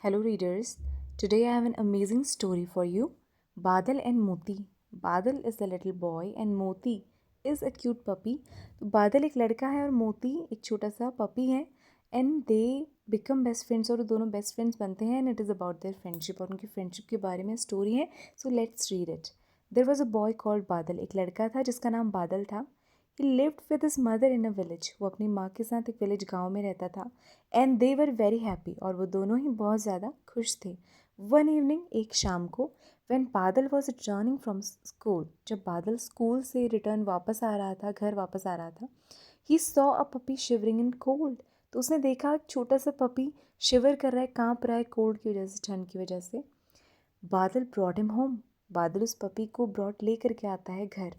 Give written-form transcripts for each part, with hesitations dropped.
Hello, readers. Today I have an amazing story for you. Badal and Moti. Badal is the little boy and Moti is a cute puppy. तो बादल एक लड़का है और मोती एक छोटा सा पपी है and they become best friends और दोनों बेस्ट फ्रेंड्स बनते हैं and it is about their friendship और उनकी फ्रेंडशिप के बारे में स्टोरी है. So let's read it. There was a boy called Badal. एक लड़का था जिसका नाम बादल था. He lived with his mother in a village. वो अपनी माँ के साथ एक विलेज गाँव में रहता था and they were very happy और वो दोनों ही बहुत ज़्यादा खुश थे. वन इवनिंग एक शाम को व्हेन बादल वॉज रिटर्निंग फ्रॉम स्कूल. जब बादल स्कूल से रिटर्न वापस आ रहा था, घर वापस आ रहा था, he saw a puppy shivering in cold. तो उसने देखा एक छोटा सा पपी शिवर कर रहा है, काँप रहा है कोल्ड की वजह से, ठंड की वजह से. बादल ब्रॉट हिम होम. बादल उस पपी को ब्रॉट ले करके आता है घर.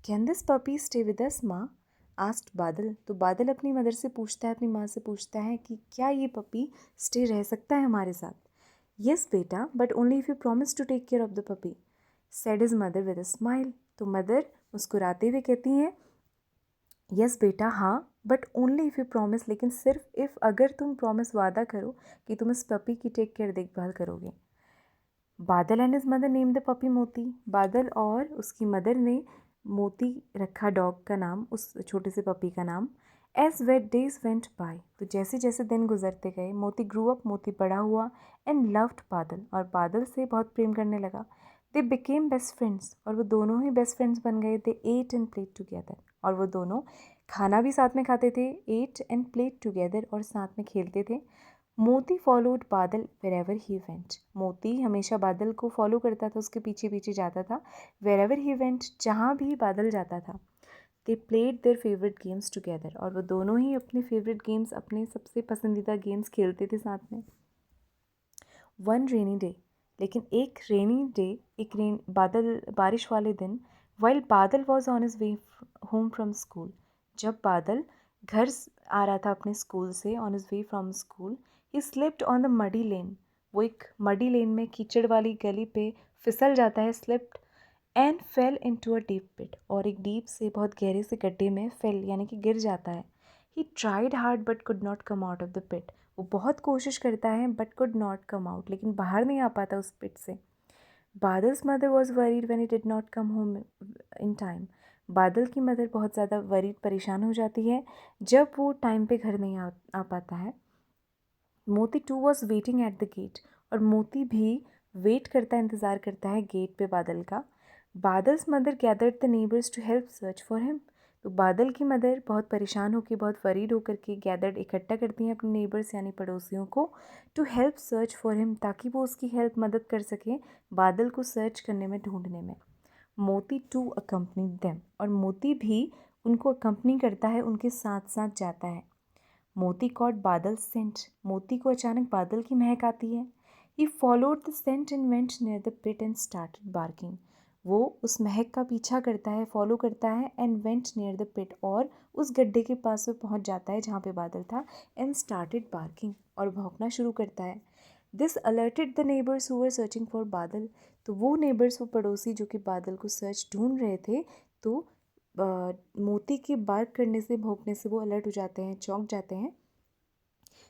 Can this puppy stay with us माँ? आस्ट बादल. तो बादल अपनी मदर से पूछता है, अपनी माँ से पूछता है कि क्या ये पपी स्टे रह सकता है हमारे साथ. यस बेटा, but only if you promise to take care of the puppy, said his mother with a smile. तो मदर मुस्कुराते हुए कहती हैं, यस बेटा हाँ, but only if you promise, लेकिन सिर्फ इफ़, अगर तुम प्रॉमिस, वादा करो कि तुम इस पपी की टेक केयर, देखभाल करोगे. बादल and his mother name the puppy मोती. बादल और उसकी मदर ने मोती रखा डॉग का नाम, उस छोटे से पपी का नाम. As the days went by. तो जैसे जैसे दिन गुजरते गए मोती ग्रू अप, मोती बड़ा हुआ एंड लव्ड बादल, और बादल से बहुत प्रेम करने लगा. दे बिकेम बेस्ट फ्रेंड्स और वो दोनों ही बेस्ट फ्रेंड्स बन गए. दे एट एंड प्लेड टुगेदर और वो दोनों खाना भी साथ में खाते थे. एट एंड प्लेड टुगेदर और साथ में खेलते थे. मोती फॉलोड बादल वेरेवर ही वेंट. मोती हमेशा बादल को फॉलो करता था, उसके पीछे पीछे जाता था. वेरेवर ही वेंट, जहाँ भी बादल जाता था. They played their favourite games together और वो दोनों ही अपने फेवरेट गेम्स, अपने सबसे पसंदीदा गेम्स खेलते थे साथ में. वन रेनी डे, लेकिन एक रेनी डे, बादल बारिश वाले दिन, while Badal was on his way home from school. जब बादल घर आ रहा था अपने स्कूल से, on his way from school, he slipped on the muddy lane. वो एक मडी लेन में, कीचड़ वाली गली पे फिसल जाता है, slipped and fell into a deep pit, और एक डीप से, बहुत गहरे से गड्ढे में फेल यानी कि गिर जाता है. He tried hard but could not come out of the pit. वो बहुत कोशिश करता है but could not come out, लेकिन बाहर नहीं आ पाता उस पिट से. Badal's mother was worried when he did not come home in time. Badal की मदर बहुत ज़्यादा वरीड, परेशान हो जाती है जब वो टाइम पे घर नहीं आ पाता है. Moti too was waiting at the gate. और मोती भी वेट करता है, इंतज़ार करता है गेट पे बादल का. Badal's mother gathered the neighbours to help search for him. तो बादल की मदर बहुत परेशान होकर, बहुत वरीड होकर के गैदर्ड, इकट्ठा करती हैं अपने नेबर्स यानी पड़ोसियों को, to help search for him, ताकि वो उसकी हेल्प, मदद कर सकें बादल को सर्च करने में, ढूंढने में. मोती टू अकम्पनी देम. और मोती भी उनको अकम्पनी करता है, उनके साथ साथ जाता है. मोती कॉट बादल सेंट. मोती को अचानक बादल की महक आती है. He followed the scent and went near the pit and started barking. वो उस महक का पीछा करता है, फॉलो करता है, and went near the pit, और उस गड्ढे के पास वो पहुंच जाता है जहाँ पे बादल था, एंड स्टार्टेड बार्किंग, और भौंकना शुरू करता है. This alerted the neighbours who were searching for बादल. तो वो नेबर्स, वो पड़ोसी जो कि बादल को सर्च ढूंढ रहे थे, तो मोती के बार्क करने से, भौंकने से वो अलर्ट हो जाते हैं, चौंक जाते हैं.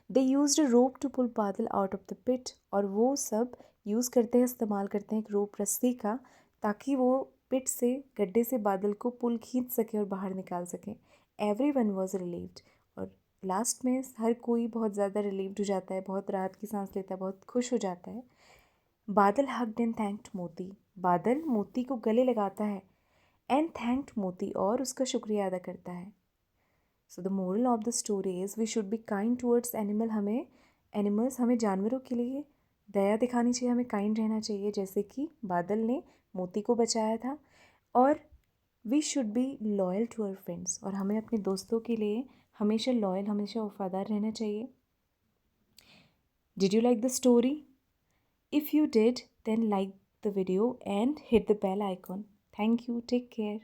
दे use a rope to pull बादल आउट ऑफ द पिट. और वो सब यूज़ करते हैं, इस्तेमाल करते हैं एक रोप, रस्सी का, ताकि वो पिट से, गड्ढे से बादल को पुल खींच सके और बाहर निकाल सकें. Every one was relieved. और लास्ट में हर कोई बहुत ज़्यादा रिलीव्ड हो जाता है, बहुत राहत की सांस लेता है, बहुत खुश हो जाता है. बादल हग्ड एंड थैंक्ड मोती. बादल मोती को गले लगाता है, एंड थैंक्ड मोती, और उसका शुक्रिया अदा करता है. So the moral of the story is we should be kind towards animals, हमें जानवरों के लिए दया दिखानी चाहिए, हमें काइंड रहना चाहिए, जैसे कि बादल ने मोती को बचाया था. और we should be loyal to our friends, और हमें अपने दोस्तों के लिए हमेशा लॉयल, हमेशा वफादार रहना चाहिए. Did you like the story? If you did, then like the video and hit the bell icon. Thank you. Take care.